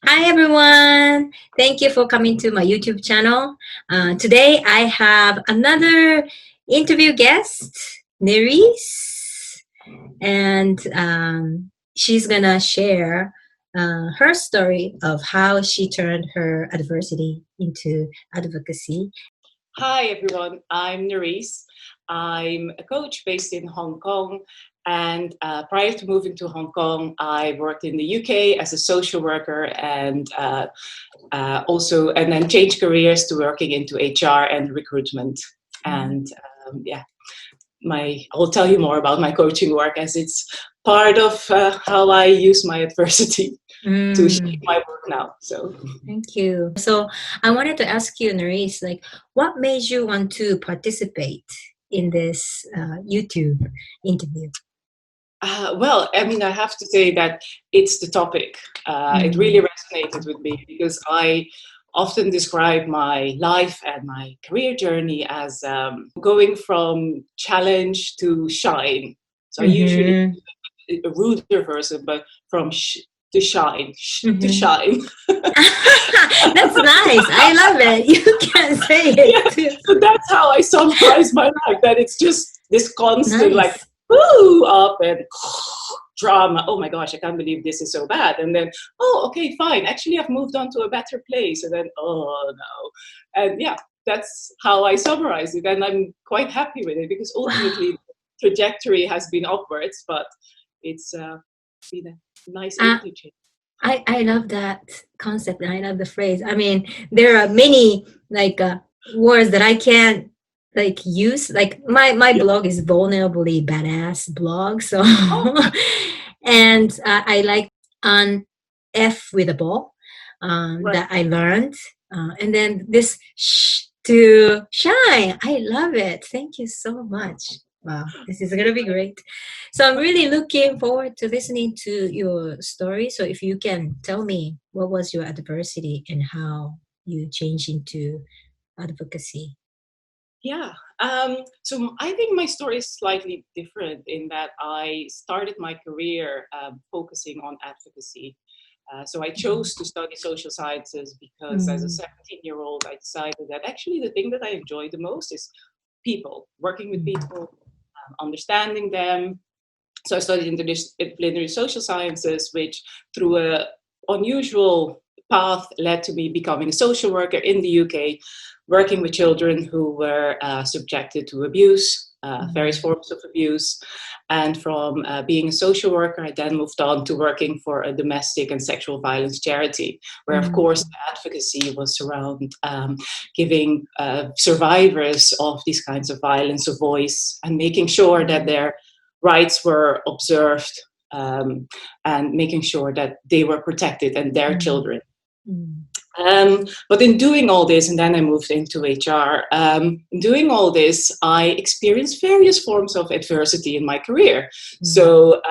Hi everyone! Thank you for coming to my YouTube channel. Today I have another interview guest, Nerice, and she's gonna share her story of how she turned her adversity into advocacy. Hi everyone, I'm Nerice. I'm a coach based in Hong Kong, and prior to moving to Hong Kong, I worked in the UK as a social worker and then changed careers to working into HR and recruitment. And I'll tell you more about my coaching work as it's part of how I use my adversity to shape my work now. So thank you. So I wanted to ask you, Nerice, like, what made you want to participate in this YouTube interview? Well, I mean, I have to say that it's the topic. It really resonated with me because I often describe my life and my career journey as going from challenge to shine. So I usually a ruder version, but from to shine, to shine. That's nice. I love it. You can say it too. So that's how I summarize my life. That it's just this constant, Nice. like, woo, up and drama. Oh my gosh, I can't believe this is so bad. And then, oh, okay, fine. Actually, I've moved on to a better place. And then, oh no. And yeah, that's how I summarize it. And I'm quite happy with it because ultimately the trajectory has been upwards, but it's been a nice interchange. I love that concept and I love the phrase. I mean, there are many like words that I can't like use. Like my blog is vulnerably badass blog. So and I like on F with a ball that I learned. And then this to shine. I love it. Thank you so much. Wow, this is going to be great. So I'm really looking forward to listening to your story. So if you can tell me what was your adversity and how you changed into advocacy. Yeah. So I think my story is slightly different in that I started my career focusing on advocacy. So I chose to study social sciences because as a 17-year-old, I decided that actually the thing that I enjoy the most is people, working with people, understanding them. So I studied interdisciplinary social sciences, which through a unusual path led to me becoming a social worker in the UK, working with children who were subjected to abuse, various forms of abuse. And from being a social worker, I then moved on to working for a domestic and sexual violence charity, where, of course, the advocacy was around giving survivors of these kinds of violence a voice and making sure that their rights were observed and making sure that they were protected and their children. But in doing all this, and then I moved into HR, in doing all this, I experienced various forms of adversity in my career. So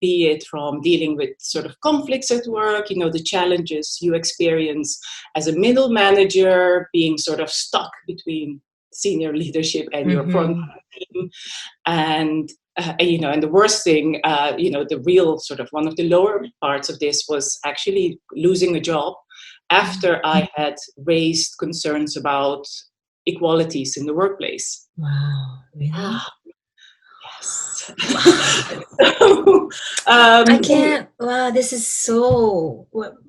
be it from dealing with sort of conflicts at work, you know, the challenges you experience as a middle manager, being sort of stuck between senior leadership and your front team. And and the worst thing, the real sort of one of the lower parts of this was actually losing a job after I had raised concerns about equalities in the workplace. Wow, really? Yes. I can't. Wow, this is so,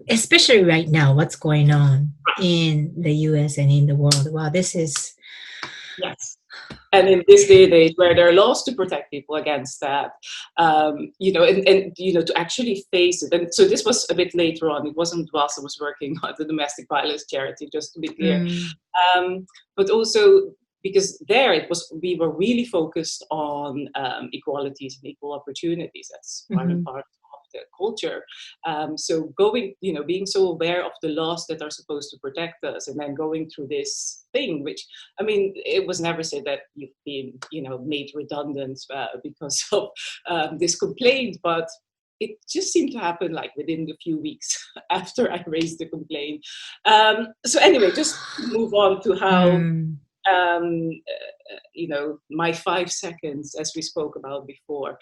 especially right now, what's going on in the US and in the world. Wow, this is. Yes. And in this day and age where there are laws to protect people against that, to actually face it. And so this was a bit later on. It wasn't whilst I was working at the domestic violence charity, just to be clear. But also because we were really focused on equalities and equal opportunities. That's part of the culture. So being so aware of the laws that are supposed to protect us, and then going through this thing, which, I mean, it was never said that you've been, made redundant because of this complaint, but it just seemed to happen like within a few weeks after I raised the complaint. So anyway, just move on to how, my 5 seconds, as we spoke about before.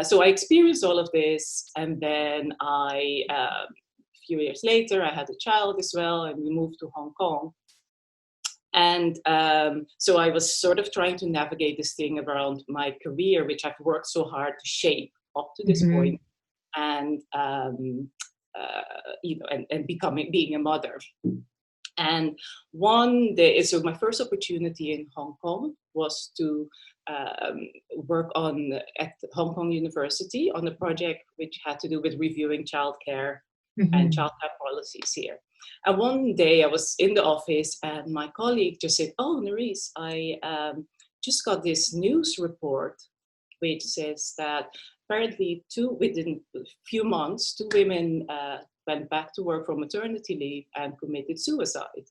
So I experienced all of this, and then few years later, I had a child as well, and we moved to Hong Kong. And so I was sort of trying to navigate this thing around my career, which I've worked so hard to shape up to this point, and and being a mother. And one day, so my first opportunity in Hong Kong was to work at Hong Kong University on a project which had to do with reviewing childcare and childcare policies here. And one day I was in the office and my colleague just said, "Oh, Nerice, I just got this news report which says that apparently within a few months, 2 women went back to work from maternity leave and committed suicide."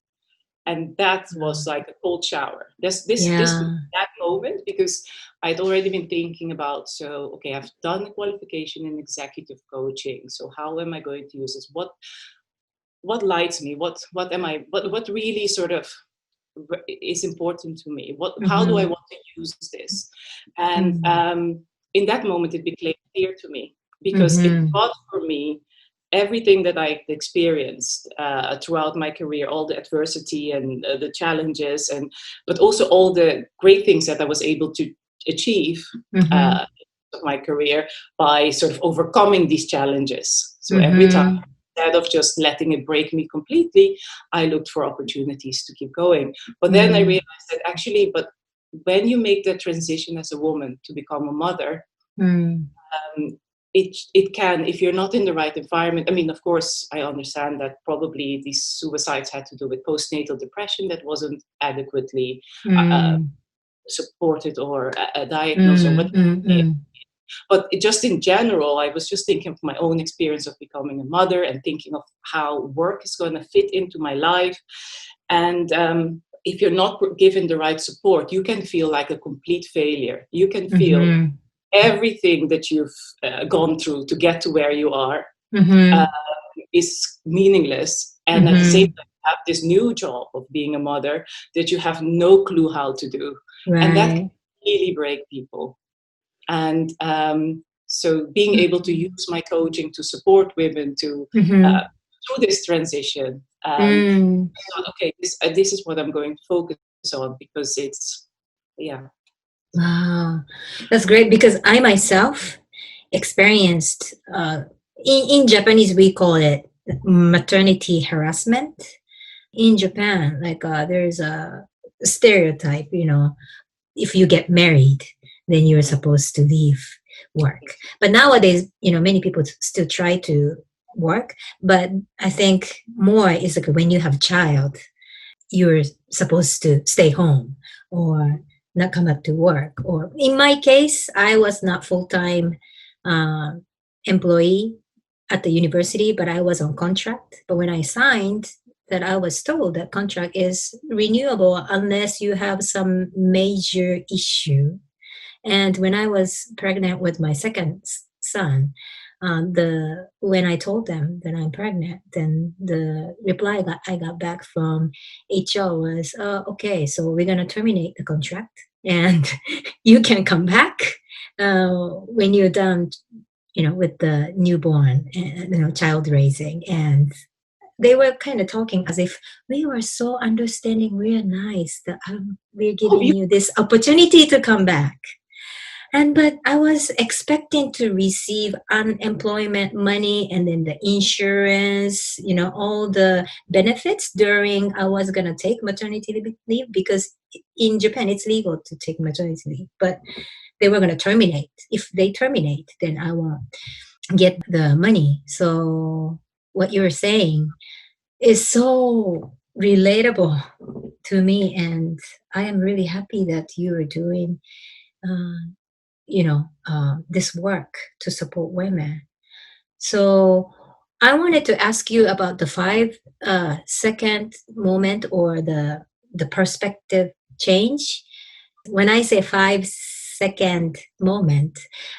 And that was like a cold shower. That moment, because I'd already been thinking about, so, okay, I've done a qualification in executive coaching. So how am I going to use this? What lights me? What really sort of is important to me? How do I want to use this? And in that moment, it became clear to me, because it got for me everything that I experienced throughout my career, all the adversity and the challenges, but also all the great things that I was able to achieve of my career by sort of overcoming these challenges. So every time, instead of just letting it break me completely, I looked for opportunities to keep going. But then I realized that actually, but when you make the transition as a woman to become a mother, it can, if you're not in the right environment. I mean, of course, I understand that probably these suicides had to do with postnatal depression that wasn't adequately supported or diagnosed or whatever. But just in general, I was just thinking of my own experience of becoming a mother and thinking of how work is going to fit into my life. And if you're not given the right support, you can feel like a complete failure. You can feel everything that you've gone through to get to where you are is meaningless. And at the same time, you have this new job of being a mother that you have no clue how to do. And that can really break people. And so being able to use my coaching to support women to through this transition, I thought, okay, this is what I'm going to focus on, because it's, Wow, that's great, because I myself experienced, in Japanese, we call it maternity harassment. In Japan, like there's a stereotype, if you get married, then you're supposed to leave work. But nowadays, many people still try to work, but I think more is like when you have a child, you're supposed to stay home or not come back to work. Or in my case, I was not full-time employee at the university, but I was on contract. But when I signed, that I was told that contract is renewable unless you have some major issue. And when I was pregnant with my second son, when I told them that I'm pregnant, then the reply that I got back from HR was, okay, so we're going to terminate the contract and you can come back when you're done, with the newborn, child raising. And they were kind of talking as if we were so understanding, we're nice, that we're giving you this opportunity to come back. But I was expecting to receive unemployment money and then the insurance, all the benefits during I was going to take maternity leave, because in Japan it's legal to take maternity leave, but they were going to terminate. If they terminate, then I won't get the money. So what you're saying is so relatable to me, and I am really happy that you are doing this work to support women. So I wanted to ask you about the 5-second moment, or the perspective change. When I say 5-second moment,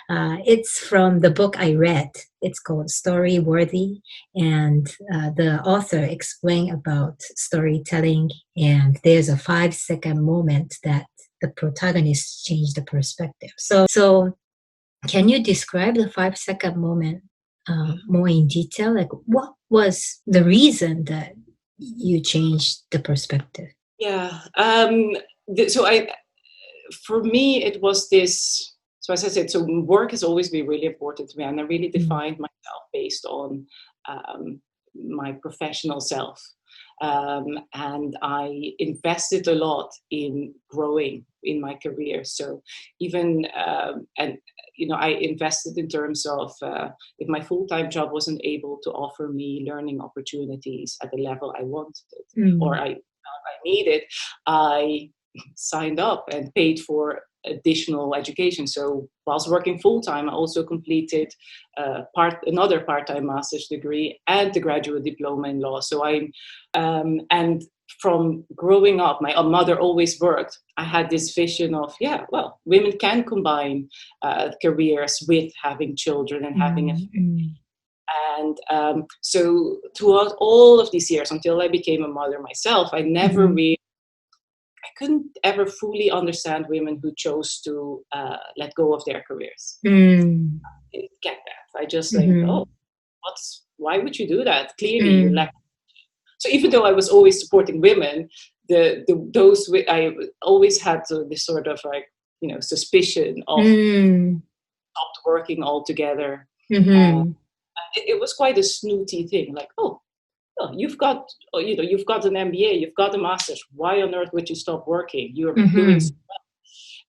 it's from the book I read. It's called Story Worthy, and the author explained about storytelling, and there's a 5-second moment that the protagonist changed the perspective. So can you describe the 5-second moment more in detail? Like, what was the reason that you changed the perspective? Yeah. So for me, it was this. So as I said, so work has always been really important to me, and I really Mm. defined myself based on my professional self. And I invested a lot in growing in my career. So even and I invested in terms of if my full-time job wasn't able to offer me learning opportunities at the level I wanted or Mm. I needed, I signed up and paid for additional education. So whilst working full-time, I also completed another part-time master's degree and the graduate diploma in law. So and from growing up, my mother always worked. I had this vision of, women can combine careers with having children and having a Mm. Mm. and so throughout all of these years, until I became a mother myself, Mhm. I couldn't ever fully understand women who chose to let go of their careers. Mm. I didn't get that. I just think, oh, Mhm. why would you do that? Clearly, you Mm. lack. So even though I was always supporting women, I always had this sort of like suspicion of Mm. stopped working altogether. Uh, Mhm. it was quite a snooty thing, like, you've got an MBA, you've got a master's. Why on earth would you stop working? You're doing so Mhm.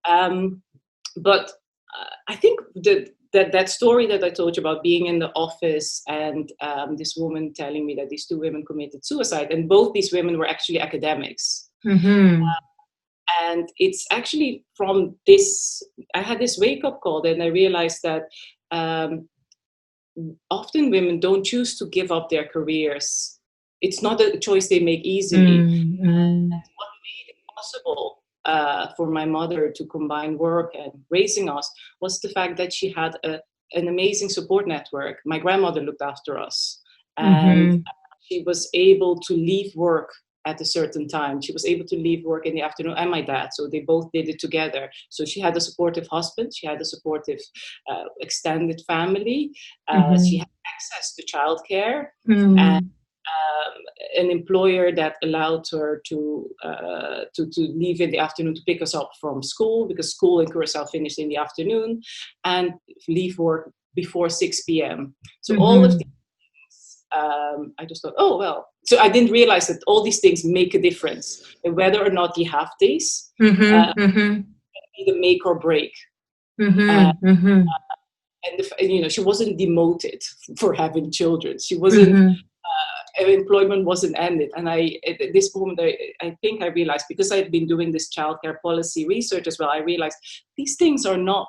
well. But I think that story that I told you about being in the office and this woman telling me that these two women committed suicide, and both these women were actually academics. Mhm. And it's actually from this, I had this wake up call, and I realized that um, often women don't choose to give up their careers. It's not a choice they make easily. Mm. Mm. What made it possible for my mother to combine work and raising us was the fact that she had an amazing support network. My grandmother looked after us, and Mhm. she was able to leave work at a certain time. She was able to leave work in the afternoon, and my dad. So they both did it together. So she had a supportive husband. She had a supportive extended family. She Mhm. had access to childcare. And Mm. an employer that allowed her to leave in the afternoon to pick us up from school, because school in Curacao finished in the afternoon, and leave work before 6 p.m. So all of Mhm. these, I just thought, oh well. So I didn't realize that all these things make a difference, and whether or not you have these, Mhm. Mhm. either make or break. Uh, Mhm. Mhm. and she wasn't demoted for having children. She wasn't Mhm. employment wasn't ended. And at this moment, I think I realized, because I've been doing this childcare policy research as well, I realized these things are not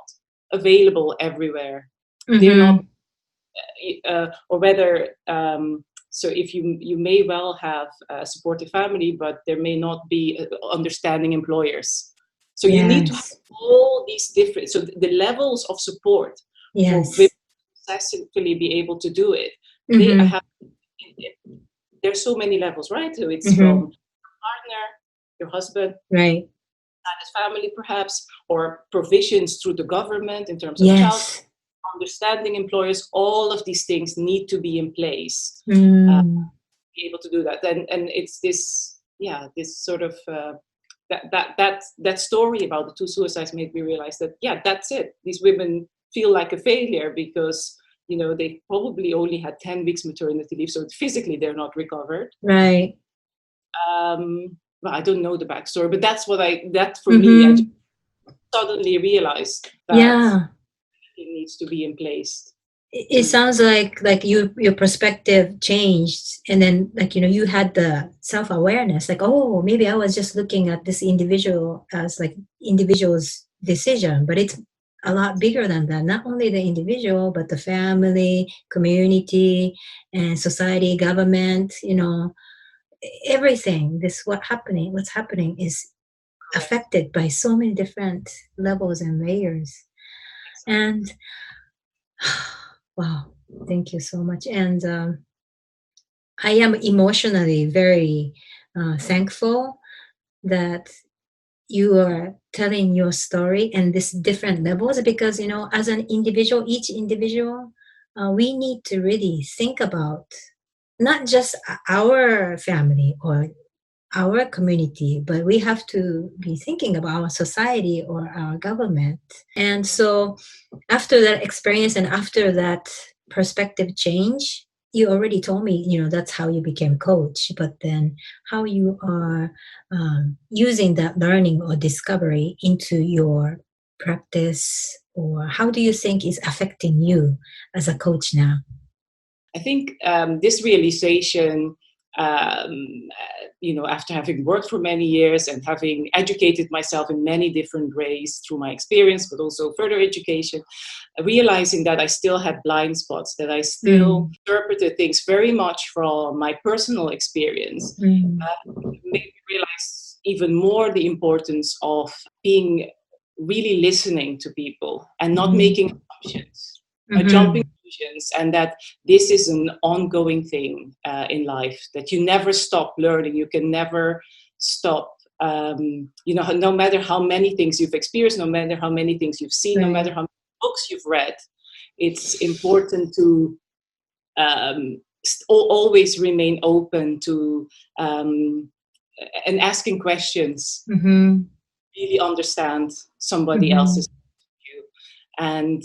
available everywhere. They're not, Mhm. or whether, so if you may well have a supportive family, but there may not be understanding employers. So you need to have Yes. all these different, so the levels of support for women Yes. to successfully be able to do it. I Mhm. have there's so many levels, right? So it's from Mhm. your partner, your husband, Right. his family perhaps, or provisions through the government in terms of child, Yes. understanding employers. All of these things need to be in place to Mm. be able to do that. And it's this, this sort of that story about the two suicides made me realize that, that's it. These women feel like a failure because they probably only had 10 weeks maternity leave, so physically they're not recovered. Right. Well, I don't know the backstory, but that for me, I just Mhm. suddenly realized that Yeah. it needs to be in place It to. sounds like your perspective changed, and then you had the self-awareness, like, oh, maybe I was just looking at this individual as like individual's decision, but it's a lot bigger than that. Not only the individual, but the family, community, and society, government, everything. What's happening is Correct. affected by so many different levels and layers. Exactly. And wow, thank you so much. And I am emotionally very thankful that you are telling your story and this different levels, because as an individual, each individual, we need to really think about not just our family or our community, but we have to be thinking about our society or our government. And so after that experience and after that perspective change, you already told me, that's how you became coach, but then how you are using that learning or discovery into your practice, or how do you think is affecting you as a coach now? I think this realization, after having worked for many years and having educated myself in many different ways through my experience, but also further education, realizing that I still had blind spots, that I still interpreted things very much from my personal experience, made me realize even more the importance of being really listening to people and not making assumptions, jumping conclusions, and that this is an ongoing thing in life, that you never stop learning. You can never stop. No matter how many things you've experienced, no matter how many things you've seen, no matter how many books you've read, it's important to always remain open to and asking questions. Really understand somebody else's view, and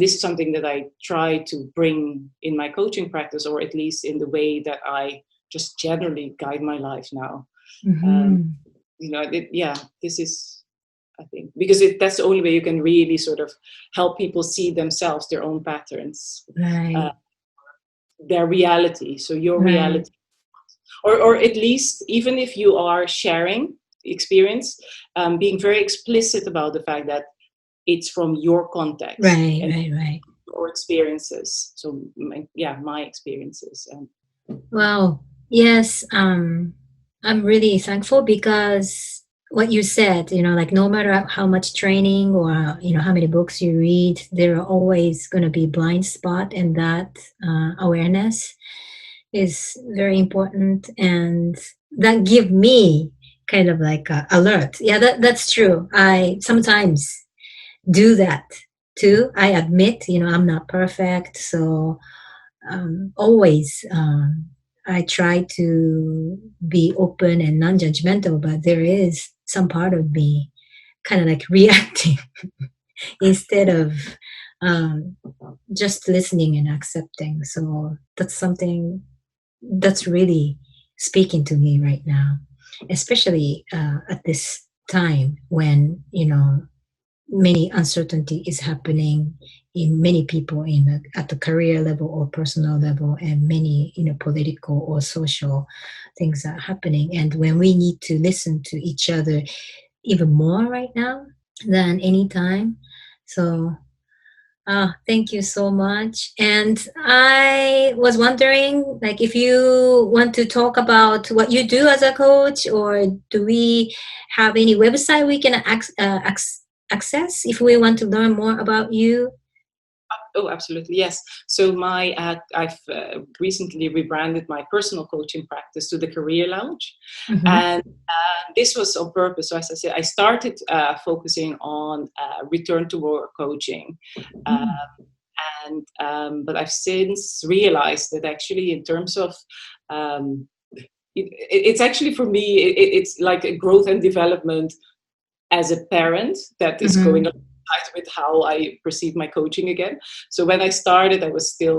this is something that I try to bring in my coaching practice, or at least in the way that I just generally guide my life now. This is, I think, because that's the only way you can really sort of help people see themselves, their own patterns, their reality. So your reality, or at least, even if you are sharing experience, being very explicit about the fact that it's from your context, or experiences. So my experiences. Wow. Yes. I'm really thankful, because what you said, like no matter how much training or, how many books you read, there are always going to be blind spot, and that awareness is very important. And that give me kind of like a alert. Yeah, that's true. I sometimes do that too. I admit, I'm not perfect. So always I try to be open and non-judgmental, but there is some part of me kind of like reacting instead of just listening and accepting. So that's something that's really speaking to me right now, especially at this time when, many uncertainty is happening in many people at the career level or personal level, and many political or social things are happening, and when we need to listen to each other even more right now than any time. So thank you so much. And I was wondering, like, if you want to talk about what you do as a coach, or do we have any website we can access if we want to learn more about you? Oh, absolutely, yes. So I've recently rebranded my personal coaching practice to the Career-Lounge, and this was on purpose. So as I said, I started focusing on return to work coaching, but I've since realized that actually, in terms of it's actually, for me, it's like a growth and development as a parent that is going along with how I perceive my coaching again. So when I started,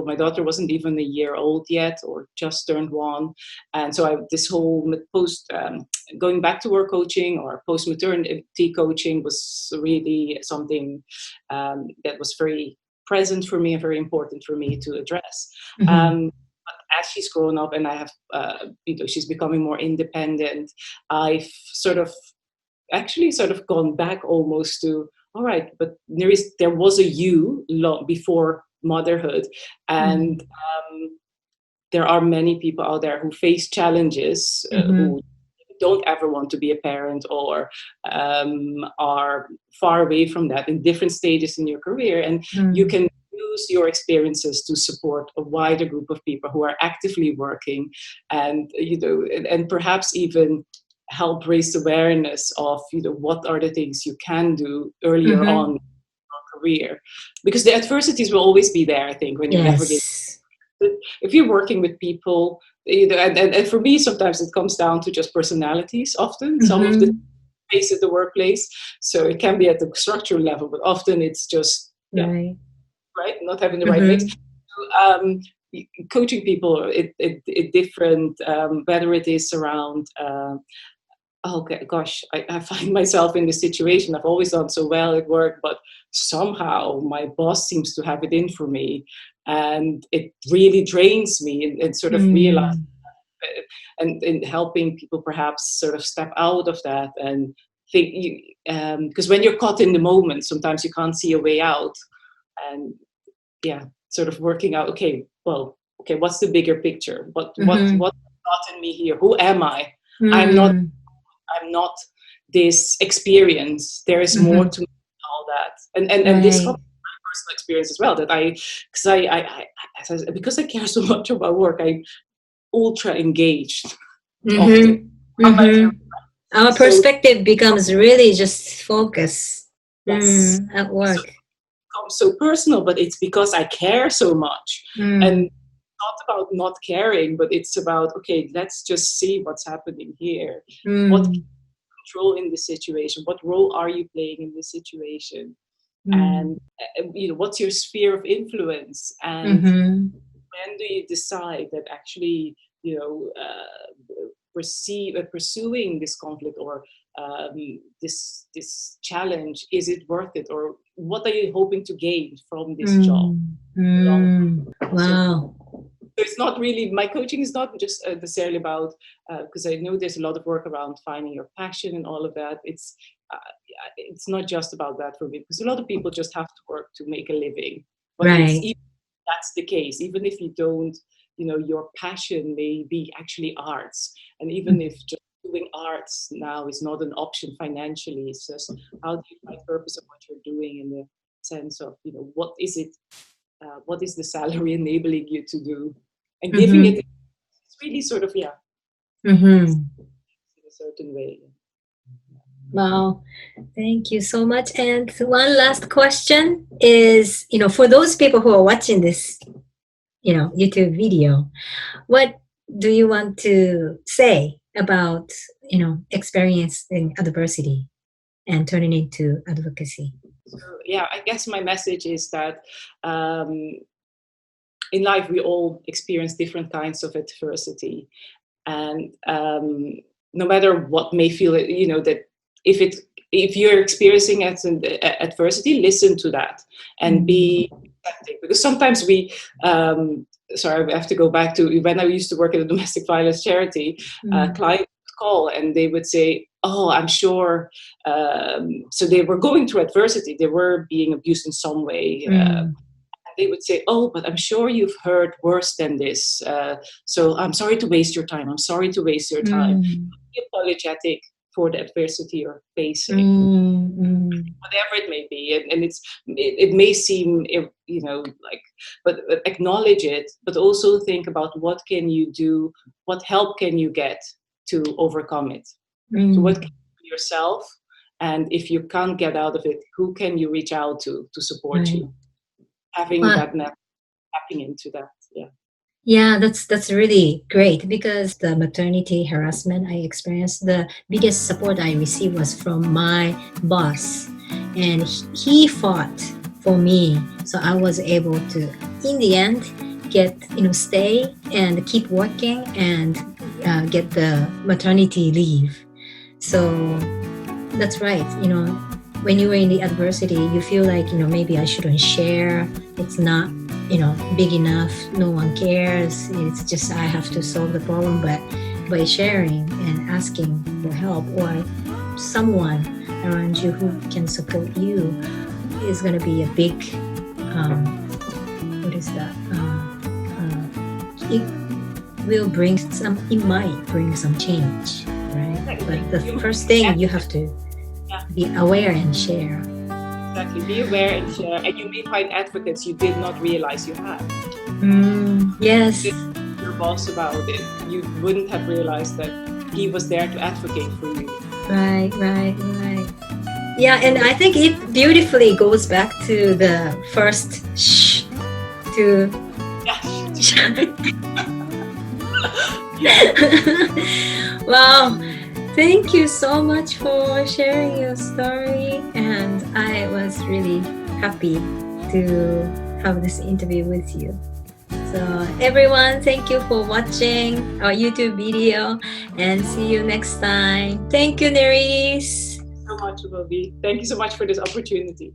my daughter wasn't even a year old yet, or just turned 1. And so this whole going back to work coaching or post-maternity coaching was really something that was very present for me and very important for me to address. But as she's grown up and I have, she's becoming more independent, I've sort of gone back almost to, all right, but there was a you before motherhood, and there are many people out there who face challenges, who don't ever want to be a parent, or are far away from that in different stages in your career, and you can use your experiences to support a wider group of people who are actively working, and and perhaps even help raise awareness of what are the things you can do earlier on in your career, because the adversities will always be there, I think, when you're navigating. if you're working with people, and for me, sometimes it comes down to just personalities. Often, some of the face at the workplace, so it can be at the structural level, but often it's just right, not having the right mix. So, coaching people, it different, whether it is around. Okay, gosh, I find myself in this situation. I've always done so well at work, but somehow my boss seems to have it in for me, and it really drains me. And sort of realize, and helping people perhaps sort of step out of that and think, because when you're caught in the moment, sometimes you can't see a way out, and sort of working out. Okay, what's the bigger picture? What's not in me here? Who am I? I'm not this experience. There is more to me than all that. And this comes from my personal experience as well, that because I care so much about work, I'm ultra engaged often. Our perspective becomes really just focus at work. So it becomes so personal, but it's because I care so much. And not about not caring, but it's about, okay, let's just see what's happening here. What control in this situation? What role are you playing in this situation? And what's your sphere of influence? And when do you decide that actually, pursuing this conflict or this challenge, is it worth it, or what are you hoping to gain from this job? Wow. So it's not really, my coaching is not just necessarily about, because I know there's a lot of work around finding your passion and all of that. It's not just about that for me, because a lot of people just have to work to make a living. But even that's the case, even if you don't, your passion may be actually arts. And even if just doing arts now is not an option financially, it's just how do you find purpose of what you're doing, in the sense of, what is it, what is the salary enabling you to do, and giving it, it's really sort of, in a certain way. Wow, thank you so much. And one last question is, for those people who are watching this, YouTube video, what do you want to say about, experiencing adversity and turning into advocacy? So, I guess my message is that in life we all experience different kinds of adversity, and no matter what may feel, that if you're experiencing adversity, listen to that and be accepting. Because sometimes we sorry, I have to go back to when I used to work at a domestic violence charity. Clients would call and they would say, oh, I'm sure, so they were going through adversity, they were being abused in some way, they would say, oh, but I'm sure you've heard worse than this, so I'm sorry to waste your time, I'm sorry to waste your time. Be apologetic for the adversity you're facing, whatever it may be, and it may seem, but acknowledge it, but also think about what can you do, what help can you get to overcome it. So what can you do yourself, and if you can't get out of it, who can you reach out to support you? Having that net, tapping into that, Yeah, that's really great, because the maternity harassment I experienced, the biggest support I received was from my boss, and he fought for me, so I was able to, in the end, get stay and keep working and get the maternity leave. So that's right. When you were in the adversity, you feel like, maybe I shouldn't share. It's not, big enough. No one cares. It's just I have to solve the problem. But by sharing and asking for help, or someone around you who can support you, is going to be a big, what is that? It might bring some change, right? But the first thing, you have to be aware and share. Exactly, be aware and share. And you may find advocates you did not realize you had. Yes. If your boss about it, you wouldn't have realized that he was there to advocate for you. Right. Yeah, and I think it beautifully goes back to the first to Wow, thank you so much for sharing your story, and I was really happy to have this interview with you. So everyone, thank you for watching our YouTube video, and see you next time. Thank you, Nerice. So much, Bobby. Thank you so much for this opportunity.